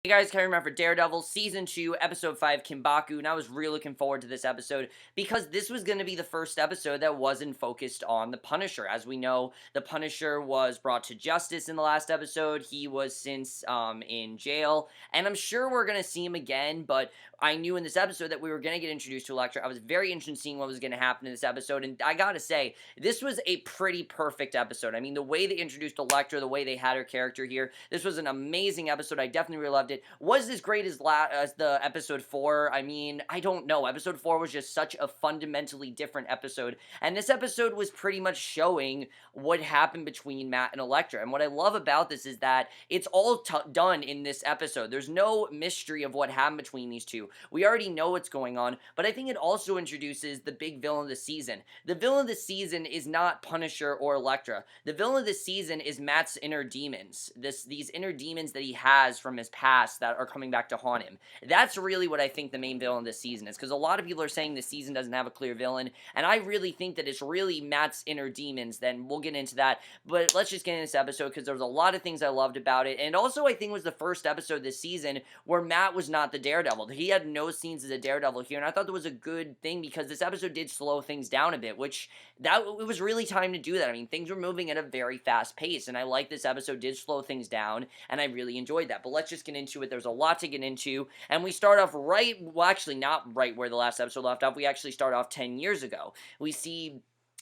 Hey guys, Kevin remember Daredevil Season 2, Episode 5, Kinbaku, and I was really looking forward to this episode because this was going to be the first episode that wasn't focused on the Punisher. As we know, the Punisher was brought to justice in the last episode. He was since in jail, and I'm sure we're going to see him again, but I knew in this episode that we were going to get introduced to Elektra. I was very interested in seeing what was going to happen in this episode, and I gotta say, this was a pretty perfect episode. I mean, the way they introduced Elektra, the way they had her character here, this was an amazing episode. I definitely really loved it. Was this great as the episode 4? I mean, I don't know. Episode 4 was just such a fundamentally different episode, and this episode was pretty much showing what happened between Matt and Elektra. And what I love about this is that it's all done in this episode. There's no mystery of what happened between these two. We already know what's going on, but I think it also introduces the big villain of the season. The villain of the season is not Punisher or Elektra. The villain of the season is Matt's inner demons. These inner demons that he has from his past that are coming back to haunt him. That's really what I think the main villain of this season is, because a lot of people are saying this season doesn't have a clear villain, and I really think that it's really Matt's inner demons. Then we'll get into that, but let's just get into this episode because there was a lot of things I loved about it, and also I think it was the first episode this season where Matt was not the Daredevil. He had no scenes as a Daredevil here, and I thought that was a good thing because this episode did slow things down a bit, which it was really time to do that. I mean, things were moving at a very fast pace, and I like this episode did slow things down, and I really enjoyed that. But let's just get into it. There's a lot to get into, and we start off well, actually not right where the last episode left off. We actually start off 10 years ago. We see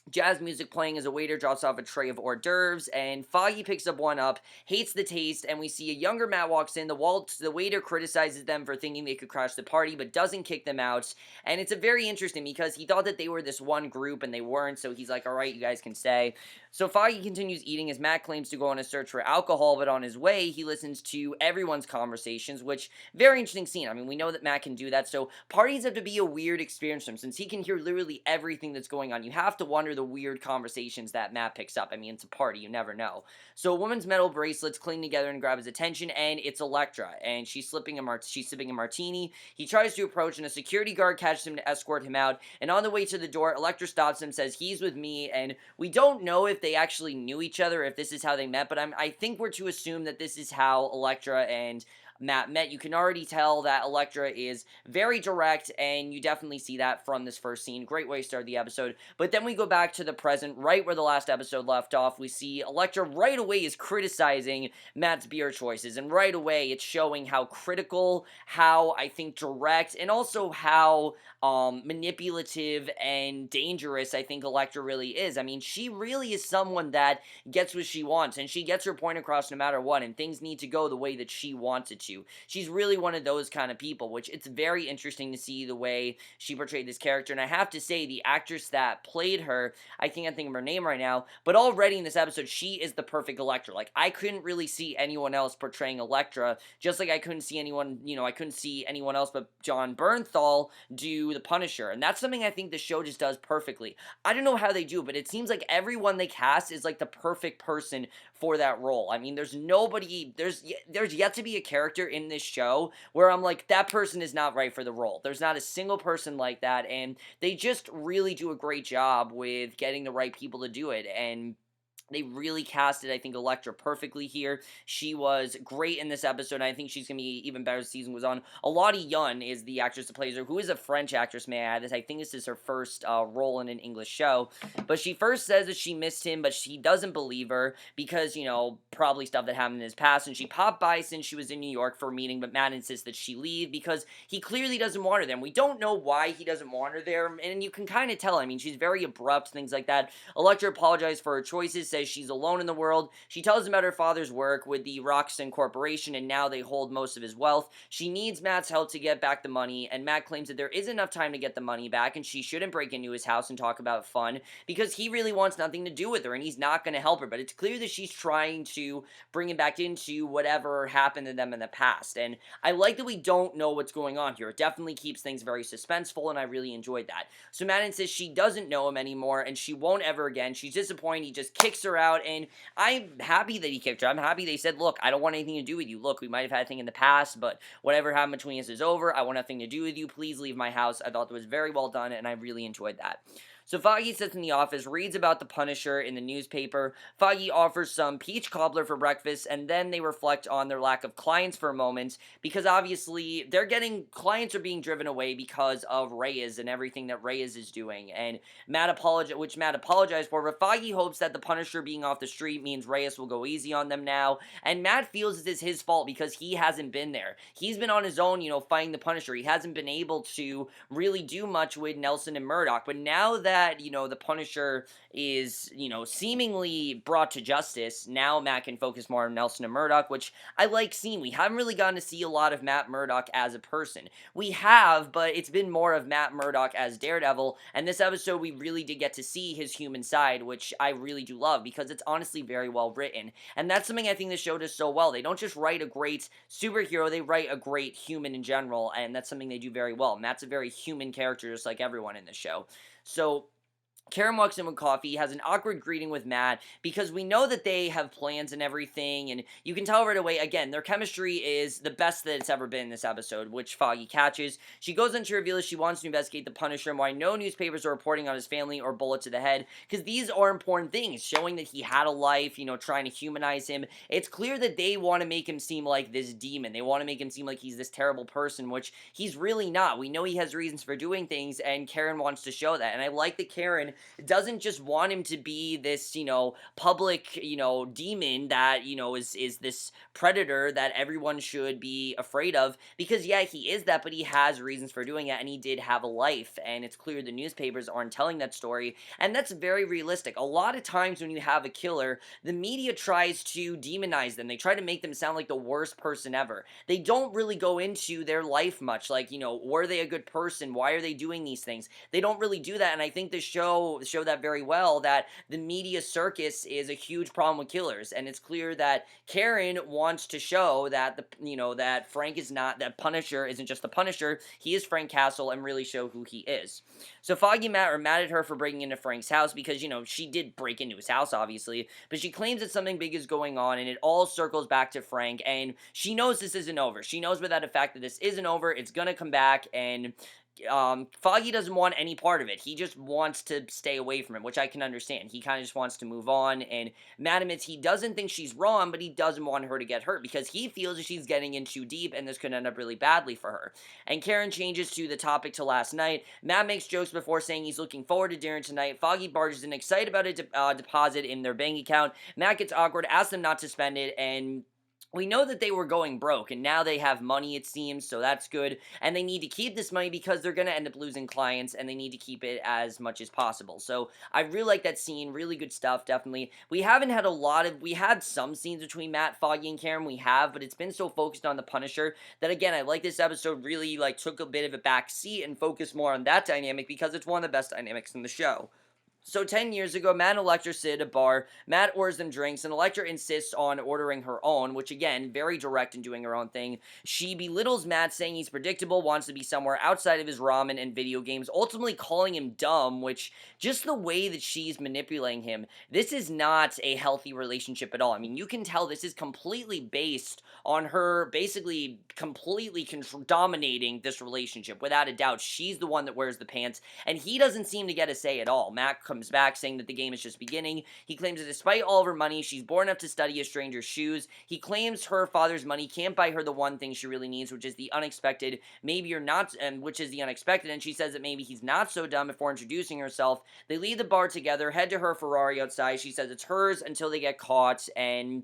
jazz music playing as a waiter drops off a tray of hors d'oeuvres, and Foggy picks up one up, hates the taste, and we see a younger Matt walks in. The waiter criticizes them for thinking they could crash the party, but doesn't kick them out, and it's a very interesting because he thought that they were this one group, and they weren't, so he's like, alright, you guys can stay. So Foggy continues eating as Matt claims to go on a search for alcohol, but on his way, he listens to everyone's conversations, which, very interesting scene. I mean, we know that Matt can do that, so parties have to be a weird experience for him, since he can hear literally everything that's going on. You have to wonder the weird conversations that Matt picks up. I mean, it's a party, you never know. So a woman's metal bracelets cling together and grab his attention, and it's Elektra, and she's sipping a martini. He tries to approach, and a security guard catches him to escort him out, and on the way to the door, Elektra stops him, says he's with me, and we don't know if they actually knew each other, if this is how they met, but I think we're to assume that this is how Elektra and Matt met. You can already tell that Elektra is very direct, and you definitely see that from this first scene. Great way to start the episode. But then we go back to the present, right where the last episode left off. We see Elektra right away is criticizing Matt's beer choices, and right away it's showing how critical, how, I think, direct, and also how manipulative and dangerous I think Elektra really is. I mean, she really is someone that gets what she wants, and she gets her point across no matter what, and things need to go the way that she wants it to. She's really one of those kind of people, which it's very interesting to see the way she portrayed this character, and I have to say, the actress that played her, I can't think of her name right now, but already in this episode, she is the perfect Elektra. Like, I couldn't really see anyone else portraying Elektra, just like I couldn't see anyone, I couldn't see anyone else but John Bernthal do the Punisher, and that's something I think the show just does perfectly. I don't know how they do it, but it seems like everyone they cast is like the perfect person for that role. I mean, there's yet to be a character in this show where I'm like, that person is not right for the role. There's not a single person like that, and they just really do a great job with getting the right people to do it, and they really casted, I think, Elektra perfectly here. She was great in this episode, and I think she's going to be even better as the season goes on. Élodie Yun is the actress that plays her, who is a French actress, may I add. I think this is her first role in an English show. But she first says that she missed him, but she doesn't believe her because, probably stuff that happened in his past. And she popped by since she was in New York for a meeting, but Matt insists that she leave because he clearly doesn't want her there. And we don't know why he doesn't want her there, and you can kind of tell. I mean, she's very abrupt, things like that. Elektra apologized for her choices, says she's alone in the world. She tells him about her father's work with the Roxton Corporation, and now they hold most of his wealth. She needs Matt's help to get back the money, and Matt claims that there isn't enough time to get the money back, and she shouldn't break into his house and talk about fun, because he really wants nothing to do with her, and he's not going to help her, but it's clear that she's trying to bring him back into whatever happened to them in the past, and I like that we don't know what's going on here. It definitely keeps things very suspenseful, and I really enjoyed that. So Matt insists she doesn't know him anymore, and she won't ever again. She's disappointed. He just kicks her out, and I'm happy that he kicked her. I'm happy they said, look, I don't want anything to do with you. Look, we might have had a thing in the past, but whatever happened between us is over. I want nothing to do with you. Please leave my house. I thought that was very well done, and I really enjoyed that. So Foggy sits in the office, reads about the Punisher in the newspaper. Foggy offers some peach cobbler for breakfast, and then they reflect on their lack of clients for a moment, because obviously clients are being driven away because of Reyes and everything that Reyes is doing, and which Matt apologized for, but Foggy hopes that the Punisher being off the street means Reyes will go easy on them now, and Matt feels it is his fault because he hasn't been there. He's been on his own, fighting the Punisher. He hasn't been able to really do much with Nelson and Murdoch, but now that, the Punisher is, seemingly brought to justice, now Matt can focus more on Nelson and Murdoch, which I like seeing. We haven't really gotten to see a lot of Matt Murdock as a person. We have, but it's been more of Matt Murdock as Daredevil, and this episode we really did get to see his human side, which I really do love, because it's honestly very well written, and that's something I think the show does so well. They don't just write a great superhero, they write a great human in general, and that's something they do very well. Matt's a very human character, just like everyone in the show. So Karen walks in with coffee, has an awkward greeting with Matt, because we know that they have plans and everything, and you can tell right away, again, their chemistry is the best that it's ever been in this episode, which Foggy catches. She goes on to reveal that she wants to investigate the Punisher and why no newspapers are reporting on his family or bullet to the head, because these are important things, showing that he had a life, trying to humanize him. It's clear that they want to make him seem like this demon. They want to make him seem like he's this terrible person, which he's really not. We know he has reasons for doing things, and Karen wants to show that, and I like that Karen doesn't just want him to be this, public, demon that, is this predator that everyone should be afraid of, because, yeah, he is that, but he has reasons for doing it, and he did have a life, and it's clear the newspapers aren't telling that story, and that's very realistic. A lot of times when you have a killer, the media tries to demonize them. They try to make them sound like the worst person ever. They don't really go into their life much, like, were they a good person? Why are they doing these things? They don't really do that, and I think the show that very well, that the media circus is a huge problem with killers, and it's clear that Karen wants to show that that that Punisher isn't just the Punisher, he is Frank Castle, and really show who he is. So Foggy and Matt are mad at her for breaking into Frank's house, because, she did break into his house, obviously, but she claims that something big is going on, and it all circles back to Frank, and she knows this isn't over. She knows without a fact that this isn't over, it's gonna come back, and Foggy doesn't want any part of it. He just wants to stay away from it, which I can understand. He kind of just wants to move on, and Matt admits he doesn't think she's wrong, but he doesn't want her to get hurt, because he feels that she's getting in too deep, and this could end up really badly for her. And Karen changes to the topic to last night. Matt makes jokes before saying he's looking forward to dinner tonight. Foggy barges in, excited about a deposit in their bank account. Matt gets awkward, asks them not to spend it, and we know that they were going broke, and now they have money, it seems, so that's good, and they need to keep this money because they're going to end up losing clients, and they need to keep it as much as possible. So I really like that scene, really good stuff, definitely. We had some scenes between Matt, Foggy, and Karen, but it's been so focused on the Punisher that, again, I like this episode really, took a bit of a back seat and focused more on that dynamic, because it's one of the best dynamics in the show. So 10 years ago, Matt and Elektra sit at a bar. Matt orders them drinks, and Elektra insists on ordering her own, which, again, very direct in doing her own thing. She belittles Matt, saying he's predictable, wants to be somewhere outside of his ramen and video games, ultimately calling him dumb, which, just the way that she's manipulating him, this is not a healthy relationship at all. I mean, you can tell this is completely based on her basically completely dominating this relationship. Without a doubt, she's the one that wears the pants, and he doesn't seem to get a say at all. Matt comes back saying that the game is just beginning. He claims that despite all of her money, she's born enough to study a stranger's shoes. He claims her father's money can't buy her the one thing she really needs, which is the unexpected. Maybe you're not, and which is the unexpected, and she says that maybe he's not so dumb before introducing herself. They leave the bar together, head to her Ferrari outside. She says it's hers until they get caught, and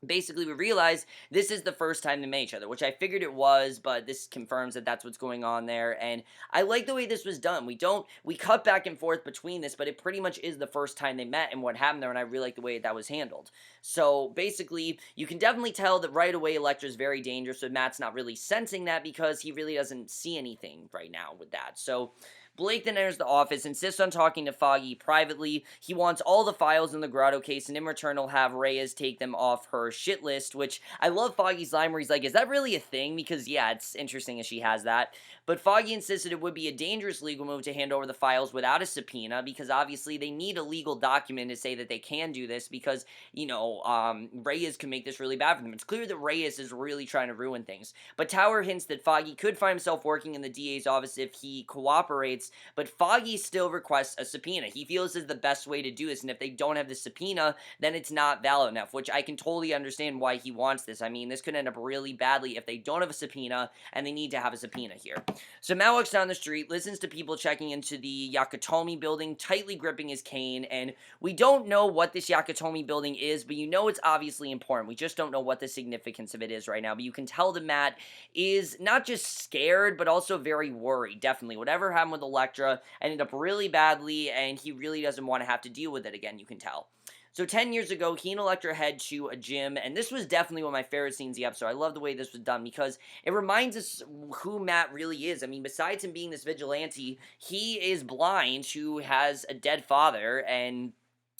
basically, we realize this is the first time they met each other, which I figured it was, but this confirms that that's what's going on there, and I like the way this was done. We cut back and forth between this, but it pretty much is the first time they met and what happened there, and I really like the way that was handled. So, basically, you can definitely tell that right away Elektra's very dangerous, but Matt's not really sensing that because he really doesn't see anything right now with that. So, Blake then enters the office, insists on talking to Foggy privately. He wants all the files in the Grotto case, and in return he'll have Reyes take them off her shit list, which I love Foggy's line where he's like, is that really a thing? Because, yeah, it's interesting that she has that. But Foggy insisted it would be a dangerous legal move to hand over the files without a subpoena, because obviously they need a legal document to say that they can do this, because, Reyes can make this really bad for them. It's clear that Reyes is really trying to ruin things. But Tower hints that Foggy could find himself working in the DA's office if he cooperates, quits, but Foggy still requests a subpoena. He feels is the best way to do this, and if they don't have the subpoena, then it's not valid enough, which I can totally understand why he wants this. I mean, this could end up really badly if they don't have a subpoena, and they need to have a subpoena here. So Matt walks down the street, listens to people checking into the Yakatomi building, tightly gripping his cane, and we don't know what this Yakatomi building is, but you know it's obviously important. We just don't know what the significance of it is right now, but you can tell that Matt is not just scared, but also very worried, definitely. Whatever happened with Elektra ended up really badly, and he really doesn't want to have to deal with it again, you can tell. So 10 years ago, he and Elektra head to a gym, and this was definitely one of my favorite scenes in the episode. I love the way this was done because it reminds us who Matt really is. I mean, besides him being this vigilante, he is blind, who has a dead father, and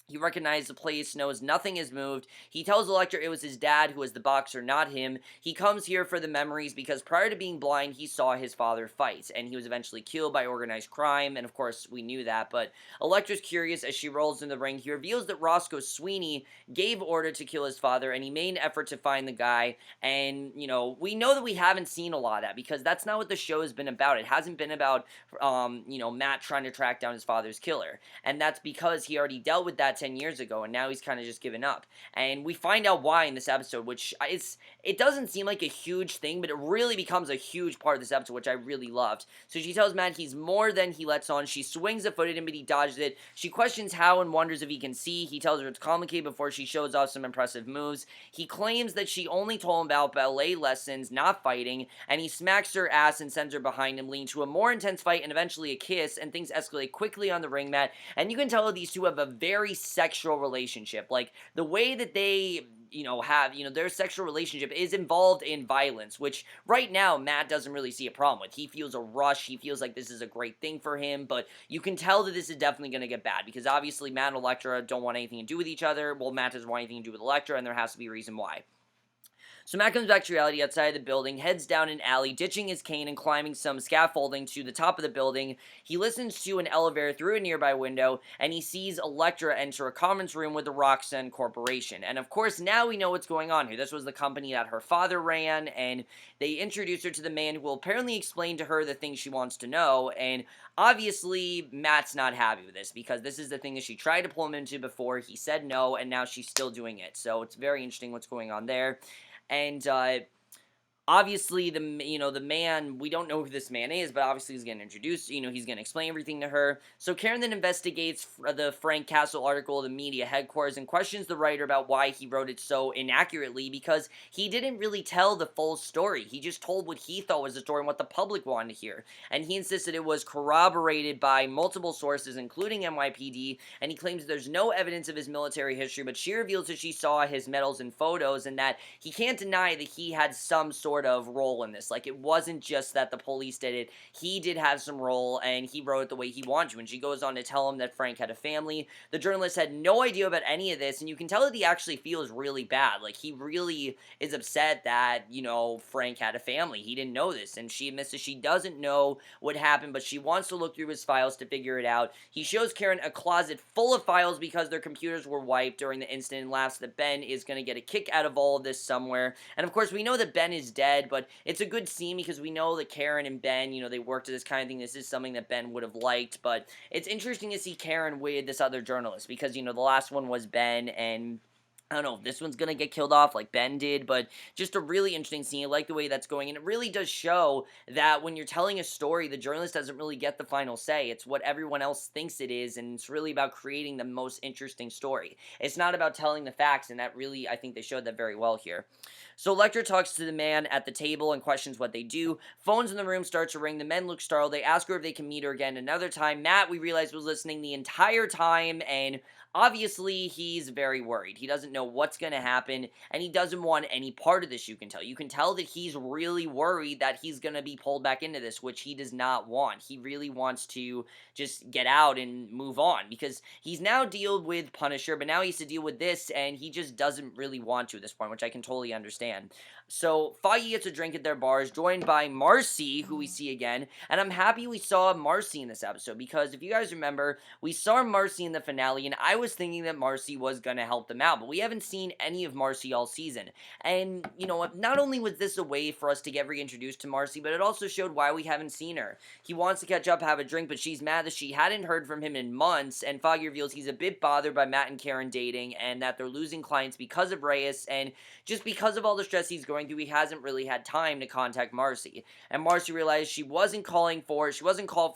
he recognized the place, knows nothing has moved. He tells Elektra it was his dad who was the boxer, not him. He comes here for the memories because prior to being blind, he saw his father fight, and he was eventually killed by organized crime, and of course, we knew that, but Elektra's curious as she rolls in the ring. He reveals that Roscoe Sweeney gave order to kill his father, and he made an effort to find the guy, and, you know, we know that we haven't seen a lot of that, because that's not what the show has been about. It hasn't been about, you know, Matt trying to track down his father's killer, and that's because he already dealt with that 10 years ago, and now he's kind of just given up. And we find out why in this episode, which it doesn't seem like a huge thing, but it really becomes a huge part of this episode, which I really loved. So she tells Matt he's more than he lets on. She swings a foot at him, but he dodges it. She questions how and wonders if he can see. He tells her it's complicated before she shows off some impressive moves. He claims that she only told him about ballet lessons, not fighting, and he smacks her ass and sends her behind him, leading to a more intense fight and eventually a kiss, and things escalate quickly on the ring mat. And you can tell these two have a very sexual relationship. Like, the way that they, you know, have, you know, their sexual relationship is involved in violence, which right now Matt doesn't really see a problem with. He feels a rush. He feels like this is a great thing for him, but you can tell that this is definitely going to get bad, because obviously Matt and Elektra don't want anything to do with each other. Well, Matt doesn't want anything to do with Elektra, and there has to be a reason why. So Matt comes back to reality outside the building, heads down an alley, ditching his cane and climbing some scaffolding to the top of the building. He listens to an elevator through a nearby window, and he sees Elektra enter a conference room with the Roxanne Corporation. And of course, now we know what's going on here. This was the company that her father ran, and they introduce her to the man who will apparently explain to her the things she wants to know, and obviously, Matt's not happy with this, because this is the thing that she tried to pull him into before. He said no, and now she's still doing it. So it's very interesting what's going on there. And, obviously, the man, we don't know who this man is, but obviously he's going to introduce, he's going to explain everything to her. So Karen then investigates the Frank Castle article of the media headquarters and questions the writer about why he wrote it so inaccurately, because he didn't really tell the full story. He just told what he thought was the story and what the public wanted to hear. And he insisted it was corroborated by multiple sources, including NYPD, and he claims there's no evidence of his military history, but she reveals that she saw his medals and photos, and that he can't deny that he had some sort of role in this. Like, it wasn't just that the police did it. He did have some role, and he wrote it the way he wanted to. And she goes on to tell him that Frank had a family. The journalist had no idea about any of this, and you can tell that he actually feels really bad. Like, he really is upset that, Frank had a family. He didn't know this, and she admits that she doesn't know what happened, but she wants to look through his files to figure it out. He shows Karen a closet full of files because their computers were wiped during the incident, and laughs that Ben is going to get a kick out of all of this somewhere. And of course, we know that Ben is dead, but it's a good scene because we know that Karen and Ben, they worked at this kind of thing. This is something that Ben would have liked, but it's interesting to see Karen with this other journalist because, the last one was Ben, and I don't know if this one's going to get killed off like Ben did, but just a really interesting scene. I like the way that's going, and it really does show that when you're telling a story, the journalist doesn't really get the final say. It's what everyone else thinks it is, and it's really about creating the most interesting story. It's not about telling the facts, and that really, I think they showed that very well here. So Elektra talks to the man at the table and questions what they do. Phones in the room start to ring. The men look startled. They ask her if they can meet her again another time. Matt, we realize, was listening the entire time, and obviously, he's very worried. He doesn't know what's going to happen, and he doesn't want any part of this, you can tell. You can tell that he's really worried that he's going to be pulled back into this, which he does not want. He really wants to just get out and move on, because he's now dealt with Punisher, but now he has to deal with this, and he just doesn't really want to at this point, which I can totally understand. So Foggy gets a drink at their bars, joined by Marcy, who we see again, and I'm happy we saw Marcy in this episode, because if you guys remember, we saw Marcy in the finale, and I was thinking that Marcy was gonna help them out, but we haven't seen any of Marcy all season. And, you know what, not only was this a way for us to get reintroduced to Marcy, but it also showed why we haven't seen her. He wants to catch up, have a drink, but she's mad that she hadn't heard from him in months, and Foggy reveals he's a bit bothered by Matt and Karen dating, and that they're losing clients because of Reyes, and just because of all the stress he's going through, he hasn't really had time to contact Marcy. And Marcy realized she wasn't called for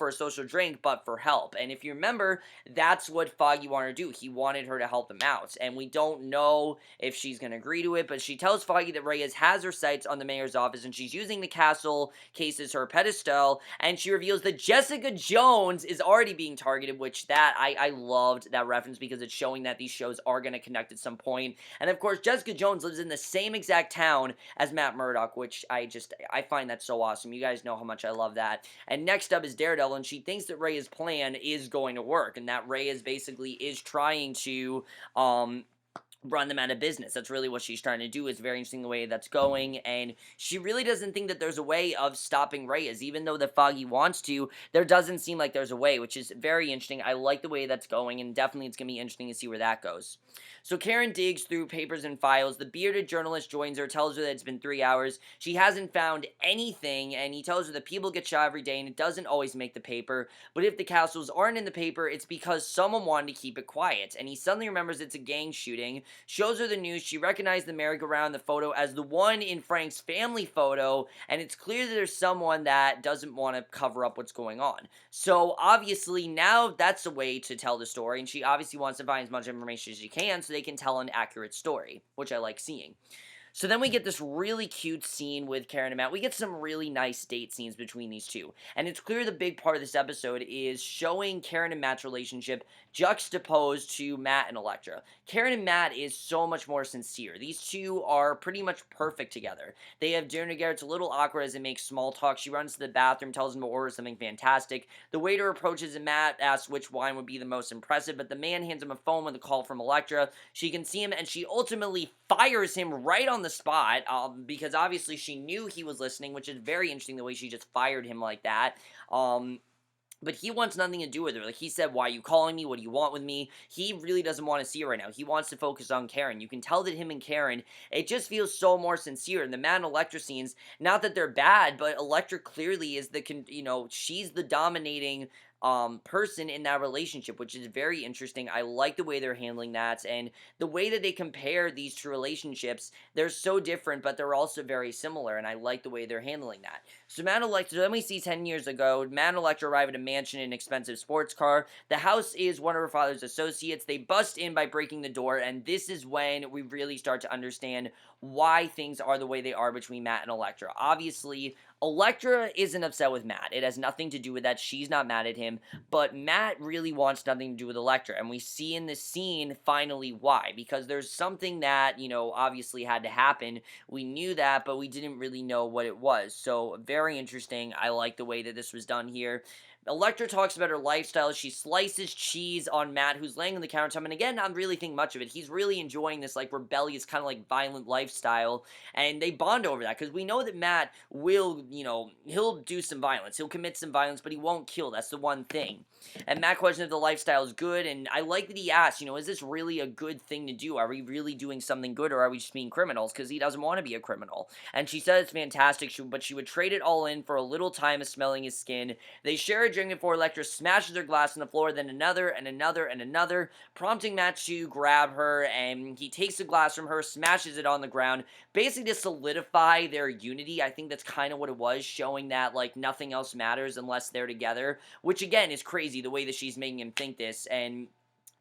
a social drink, but for help. And if you remember, that's what Foggy wanted to do. He wanted her to help him out. And we don't know if she's going to agree to it, but she tells Foggy that Reyes has her sights on the mayor's office, and she's using the castle case as her pedestal, and she reveals that Jessica Jones is already being targeted, which I loved that reference, because it's showing that these shows are going to connect at some point. And of course, Jessica Jones lives in the same exact town as Matt Murdock, which I find that so awesome. You guys know how much I love that. And next up is Daredevil, and she thinks that Reyes' plan is going to work, and that Reyes basically is trying to, run them out of business. That's really what she's trying to do. It's very interesting the way that's going, and she really doesn't think that there's a way of stopping Reyes. Even though the Foggy wants to, there doesn't seem like there's a way, which is very interesting. I like the way that's going, and definitely it's going to be interesting to see where that goes. So Karen digs through papers and files. The bearded journalist joins her, tells her that it's been 3 hours. She hasn't found anything, and he tells her that people get shot every day, and it doesn't always make the paper. But if the castles aren't in the paper, it's because someone wanted to keep it quiet. And he suddenly remembers it's a gang shooting, shows her the news. She recognized the merry-go-round in the photo as the one in Frank's family photo, and it's clear that there's someone that doesn't want to cover up what's going on. So obviously now that's a way to tell the story, and she obviously wants to find as much information as she can so they can tell an accurate story, which I like seeing. So then we get this really cute scene with Karen and Matt. We get some really nice date scenes between these two. And it's clear the big part of this episode is showing Karen and Matt's relationship juxtaposed to Matt and Elektra. Karen and Matt is so much more sincere. These two are pretty much perfect together. They have dinner together. It's a little awkward as it makes small talk. She runs to the bathroom, tells him to order something fantastic. The waiter approaches and Matt asks which wine would be the most impressive, but the man hands him a phone with a call from Elektra. She can see him, and she ultimately fires him right on the spot, because obviously she knew he was listening, which is very interesting the way she just fired him like that. But he wants nothing to do with her. Like, he said, why are you calling me? What do you want with me? He really doesn't want to see her right now. He wants to focus on Karen. You can tell that him and Karen, it just feels so more sincere. And the Matt and Elektra scenes, not that they're bad, but Elektra clearly is she's the dominating person in that relationship, which is very interesting. I like the way they're handling that, and the way that they compare these two relationships. They're so different, but they're also very similar, and I like the way they're handling that. So Matt and Elektra, then we see 10 years ago, Matt and Elektra arrive at a mansion in an expensive sports car. The house is one of her father's associates. They bust in by breaking the door, and this is when we really start to understand why things are the way they are between Matt and Elektra. Obviously, Elektra isn't upset with Matt. It has nothing to do with that. She's not mad at him. But Matt really wants nothing to do with Elektra. And we see in this scene, finally, why. Because there's something that, obviously had to happen. We knew that, but we didn't really know what it was. So, very interesting. I like the way that this was done here. Elektra talks about her lifestyle. She slices cheese on Matt, who's laying on the countertop, and again, not really think much of it. He's really enjoying this, rebellious, kind of, violent lifestyle, and they bond over that, because we know that Matt will, he'll do some violence. He'll commit some violence, but he won't kill. That's the one thing. And Matt questions if the lifestyle is good, and I like that he asks, is this really a good thing to do? Are we really doing something good, or are we just being criminals? Because he doesn't want to be a criminal. And she says it's fantastic, but she would trade it all in for a little time of smelling his skin. They share a drink before Elektra smashes her glass on the floor, then another, and another, and another, prompting Matt to grab her, and he takes the glass from her, smashes it on the ground, basically to solidify their unity. I think that's kind of what it was, showing that, nothing else matters unless they're together, which, again, is crazy, the way that she's making him think this, and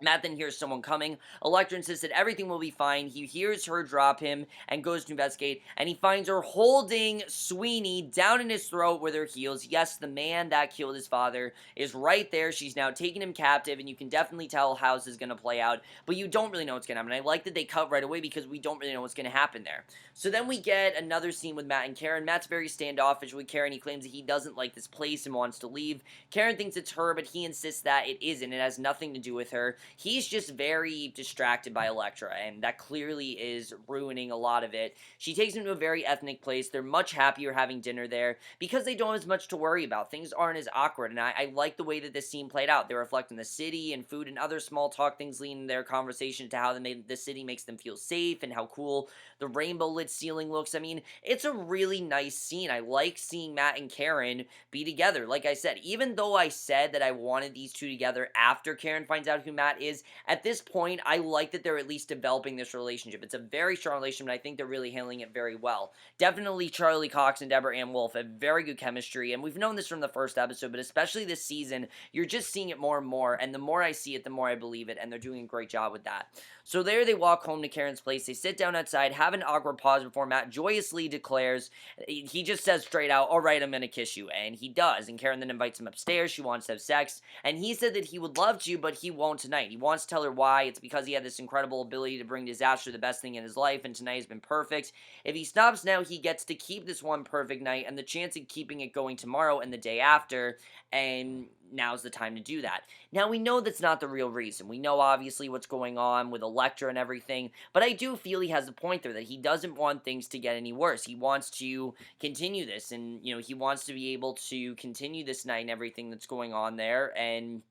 Matt then hears someone coming. Elektra insists that everything will be fine. He hears her drop him and goes to investigate, and he finds her holding Sweeney down in his throat with her heels. Yes, the man that killed his father is right there. She's now taken him captive, and you can definitely tell how this is going to play out, but you don't really know what's going to happen. I like that they cut right away because we don't really know what's going to happen there. So then we get another scene with Matt and Karen. Matt's very standoffish with Karen. He claims that he doesn't like this place and wants to leave. Karen thinks it's her, but he insists that it isn't. It has nothing to do with her. he's just very distracted by Elektra, and that clearly is ruining a lot of it. She takes him to a very ethnic place. They're much happier having dinner there because they don't have as much to worry about. Things aren't as awkward, and I like the way that this scene played out. They reflect on the city and food and other small talk things leading their conversation to how the city makes them feel safe and how cool the rainbow lit ceiling looks. I mean, it's a really nice scene. I like seeing Matt and Karen be together. Like I said, even though I said that I wanted these two together after Karen finds out who Matt is, at this point, I like that they're at least developing this relationship. It's a very strong relationship, and I think they're really handling it very well. Definitely Charlie Cox and Deborah Ann Wolf have very good chemistry, and we've known this from the first episode, but especially this season, you're just seeing it more and more, and the more I see it, the more I believe it, and they're doing a great job with that. So there they walk home to Karen's place. They sit down outside, have an awkward pause before Matt joyously declares, he just says straight out, all right, I'm gonna kiss you, and he does, and Karen then invites him upstairs. She wants to have sex, and he said that he would love to, but he won't tonight. He wants to tell her why. It's because he had this incredible ability to bring disaster, the best thing in his life, and tonight has been perfect. If he stops now, he gets to keep this one perfect night, and the chance of keeping it going tomorrow and the day after, and now's the time to do that. Now, we know that's not the real reason. We know, obviously, what's going on with Elektra and everything, but I do feel he has a point there, that he doesn't want things to get any worse. He wants to continue this, and, he wants to be able to continue this night and everything that's going on there, and,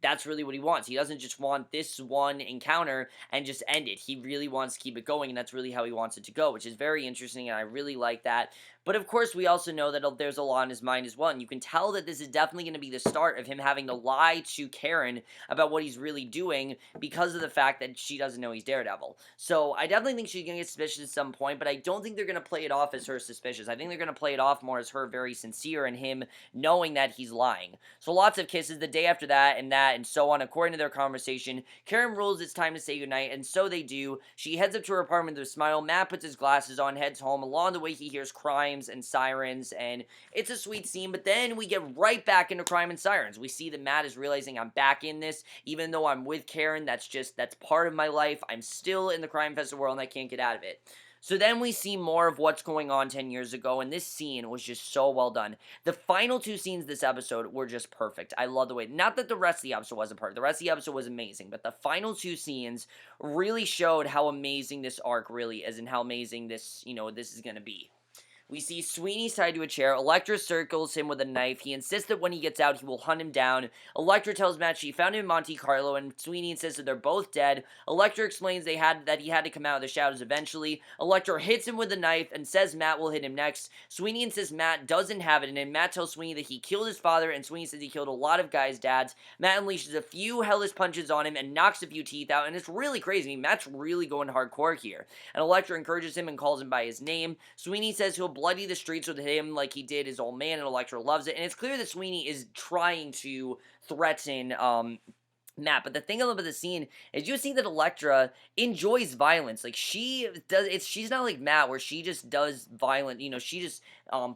that's really what he wants. He doesn't just want this one encounter and just end it. He really wants to keep it going, and that's really how he wants it to go, which is very interesting, and I really like that. But of course, we also know that there's a lot in his mind as well, and you can tell that this is definitely going to be the start of him having to lie to Karen about what he's really doing because of the fact that she doesn't know he's Daredevil. So I definitely think she's going to get suspicious at some point, but I don't think they're going to play it off as her suspicious. I think they're going to play it off more as her very sincere and him knowing that he's lying. So lots of kisses the day after that, and so on. According to their conversation, Karen rules it's time to say goodnight, and so they do. She heads up to her apartment with a smile. Matt puts his glasses on, heads home. Along the way, he hears crying and sirens, and it's a sweet scene, but then we get right back into crime and sirens. We see that Matt is realizing I'm back in this, even though I'm with Karen, that's part of my life. I'm still in the crime-infested world, and I can't get out of it. So then we see more of what's going on 10 years ago, and this scene was just so well done. The final two scenes of this episode were just perfect. I love the way, not that the rest of the episode wasn't perfect, the rest of the episode was amazing, but the final two scenes really showed how amazing this arc really is, and how amazing this, this is going to be. We see Sweeney's tied to a chair. Elektra circles him with a knife. He insists that when he gets out, he will hunt him down. Elektra tells Matt she found him in Monte Carlo, and Sweeney insists that they're both dead. Elektra explains that he had to come out of the shadows eventually. Elektra hits him with a knife and says Matt will hit him next. Sweeney insists Matt doesn't have it, and then Matt tells Sweeney that he killed his father, and Sweeney says he killed a lot of guys' dads. Matt unleashes a few hellish punches on him and knocks a few teeth out, and it's really crazy. I mean, Matt's really going hardcore here. And Elektra encourages him and calls him by his name. Sweeney says he'll bloody the streets with him like he did his old man, and Elektra loves it. And it's clear that Sweeney is trying to threaten Matt, but the thing about the scene is you see that Elektra enjoys violence. Like, she's not like Matt, where she just does violent, she just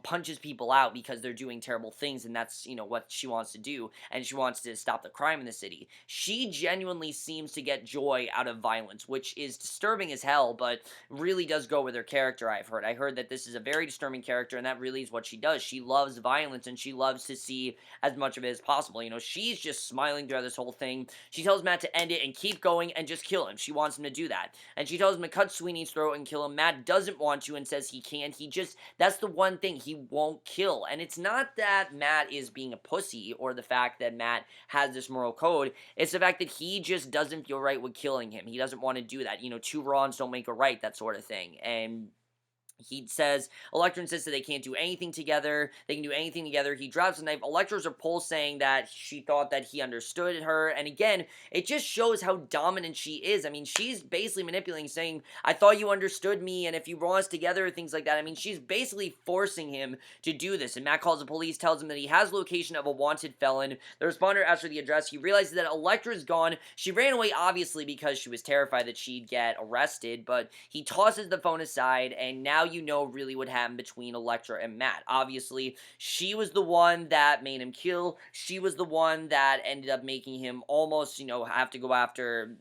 punches people out because they're doing terrible things, and that's, what she wants to do, and she wants to stop the crime in the city. She genuinely seems to get joy out of violence, which is disturbing as hell, but really does go with her character, I've heard. I heard that this is a very disturbing character, and that really is what she does. She loves violence, and she loves to see as much of it as possible. She's just smiling throughout this whole thing. She tells Matt to end it and keep going and just kill him. She wants him to do that. And she tells him to cut Sweeney's throat and kill him. Matt doesn't want to and says he can't. That's the one thing, he won't kill. And it's not that Matt is being a pussy or the fact that Matt has this moral code. It's the fact that he just doesn't feel right with killing him. He doesn't want to do that. Two wrongs don't make a right, that sort of thing. And he says, Elektra insists that they can't do anything together. They can do anything together. He drops a knife. Elektra's repulsed, saying that she thought that he understood her. And again, it just shows how dominant she is. I mean, she's basically manipulating, saying, I thought you understood me, and if you brought us together, things like that. I mean, she's basically forcing him to do this. And Matt calls the police, tells him that he has location of a wanted felon. The responder asks for the address. He realizes that Elektra's gone. She ran away, obviously, because she was terrified that she'd get arrested. But he tosses the phone aside, and now you know really what happened between Elektra and Matt. Obviously, she was the one that made him kill. She was the one that ended up making him almost, have to go after,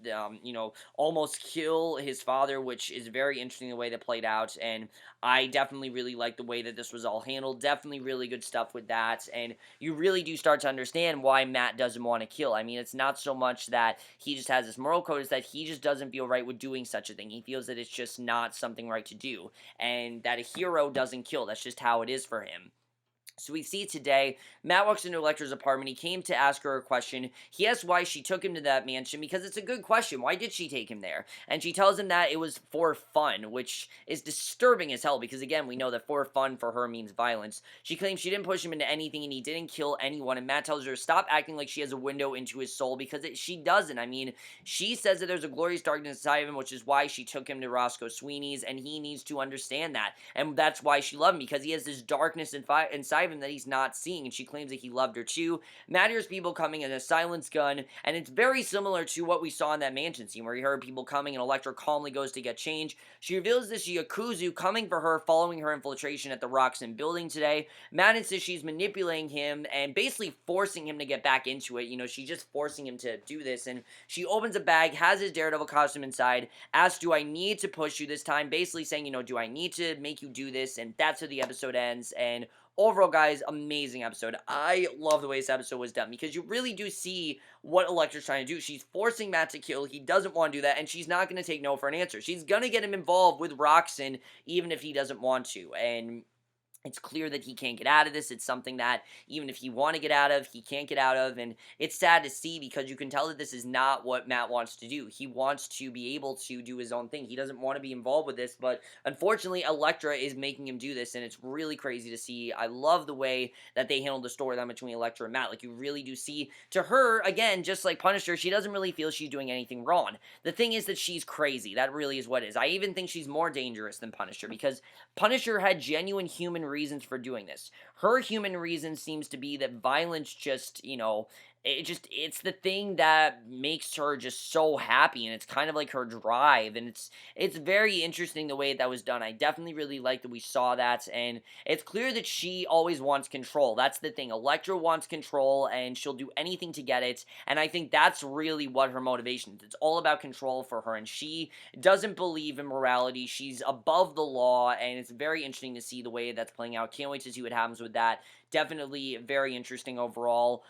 almost kill his father, which is very interesting the way that played out. And I definitely really like the way that this was all handled. Definitely really good stuff with that. And you really do start to understand why Matt doesn't want to kill. I mean, it's not so much that he just has this moral code, it's that he just doesn't feel right with doing such a thing. He feels that it's just not something right to do. And that a hero doesn't kill. That's just how it is for him. So we see today, Matt walks into Elektra's apartment. He came to ask her a question. He asks why she took him to that mansion, because it's a good question. Why did she take him there? And she tells him that it was for fun, which is disturbing as hell, because again, we know that for fun for her means violence. She claims she didn't push him into anything and he didn't kill anyone, and Matt tells her to stop acting like she has a window into his soul, because she doesn't. I mean, she says that there's a glorious darkness inside of him, which is why she took him to Roscoe Sweeney's, and he needs to understand that. And that's why she loved him, because he has this darkness inside of him that he's not seeing, and she claims that he loved her too. Matt hears people coming in a silence gun, and it's very similar to what we saw in that mansion scene, where he heard people coming, and Elektra calmly goes to get change. She reveals this Yakuza coming for her following her infiltration at the Roxon building today. Matt insists she's manipulating him and basically forcing him to get back into it. She's just forcing him to do this, and she opens a bag, has his Daredevil costume inside, asks, do I need to push you this time? Basically saying, do I need to make you do this? And that's how the episode ends. And overall, guys, amazing episode. I love the way this episode was done, because you really do see what Elektra's trying to do. She's forcing Matt to kill. He doesn't want to do that, and she's not going to take no for an answer. She's going to get him involved with Roxon, even if he doesn't want to. And it's clear that he can't get out of this. It's something that, even if he want to get out of, he can't get out of, and it's sad to see, because you can tell that this is not what Matt wants to do. He wants to be able to do his own thing. He doesn't want to be involved with this, but unfortunately, Elektra is making him do this, and it's really crazy to see. I love the way that they handled the storyline between Elektra and Matt. Like, you really do see, to her, again, just like Punisher, she doesn't really feel she's doing anything wrong. The thing is that she's crazy. That really is what it is. I even think she's more dangerous than Punisher, because Punisher had genuine human reasons for doing this. Her human reason seems to be that violence just, it's the thing that makes her just so happy, and it's kind of like her drive, and it's very interesting the way that was done. I definitely really like that we saw that, and it's clear that she always wants control. That's the thing. Elektra wants control, and she'll do anything to get it, and I think that's really what her motivation is. It's all about control for her, and she doesn't believe in morality. She's above the law, and it's very interesting to see the way that's playing out. Can't wait to see what happens with that. Definitely very interesting overall.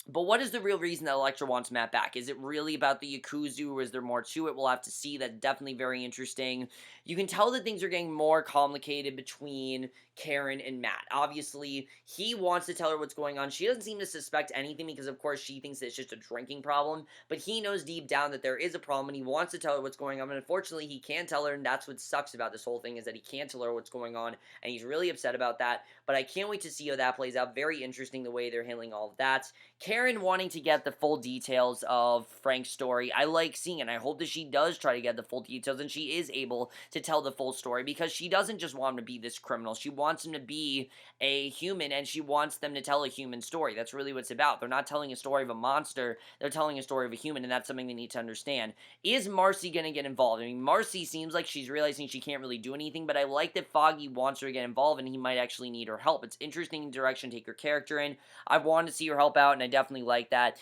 But what is the real reason that Elektra wants Matt back? Is it really about the Yakuza, or is there more to it? We'll have to see. That's definitely very interesting. You can tell that things are getting more complicated between Karen and Matt. Obviously, he wants to tell her what's going on. She doesn't seem to suspect anything, because of course she thinks that it's just a drinking problem, but he knows deep down that there is a problem, and he wants to tell her what's going on, and unfortunately he can't tell her, and that's what sucks about this whole thing, is that he can't tell her what's going on, and he's really upset about that. But I can't wait to see how that plays out. Very interesting the way they're handling all of that. Karen wanting to get the full details of Frank's story. I like seeing it. I hope that she does try to get the full details, and she is able to tell the full story, because she doesn't just want him to be this criminal. She wants him to be a human, and she wants them to tell a human story. That's really what it's about. They're not telling a story of a monster. They're telling a story of a human, and that's something they need to understand. Is Marcy going to get involved? I mean, Marcy seems like she's realizing she can't really do anything, but I like that Foggy wants her to get involved, and he might actually need her help. It's interesting direction to take her character in. I want to see her help out, and I definitely like that.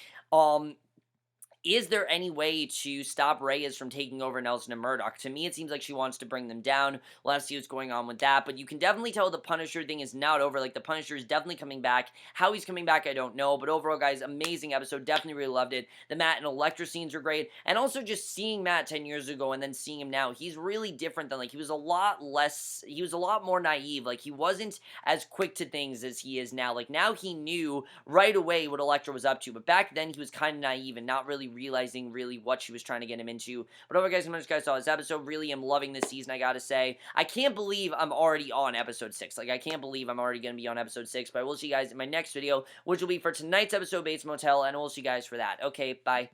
Is there any way to stop Reyes from taking over Nelson and Murdoch? To me, it seems like she wants to bring them down. We'll have to see what's going on with that. But you can definitely tell the Punisher thing is not over. Like, the Punisher is definitely coming back. How he's coming back, I don't know. But overall, guys, amazing episode. Definitely really loved it. The Matt and Elektra scenes are great. And also just seeing Matt 10 years ago and then seeing him now, he's really different than, like, he was a lot more naive. Like, he wasn't as quick to things as he is now. Like, now he knew right away what Elektra was up to. But back then, he was kind of naive and not really realizing really what she was trying to get him into. But overall, guys, how much you guys saw this episode. Really am loving this season, I gotta say. I can't believe I'm already on episode 6. Like, I can't believe I'm already gonna be on episode 6. But I will see you guys in my next video, which will be for tonight's episode, Bates Motel, and we'll see you guys for that. Okay, bye.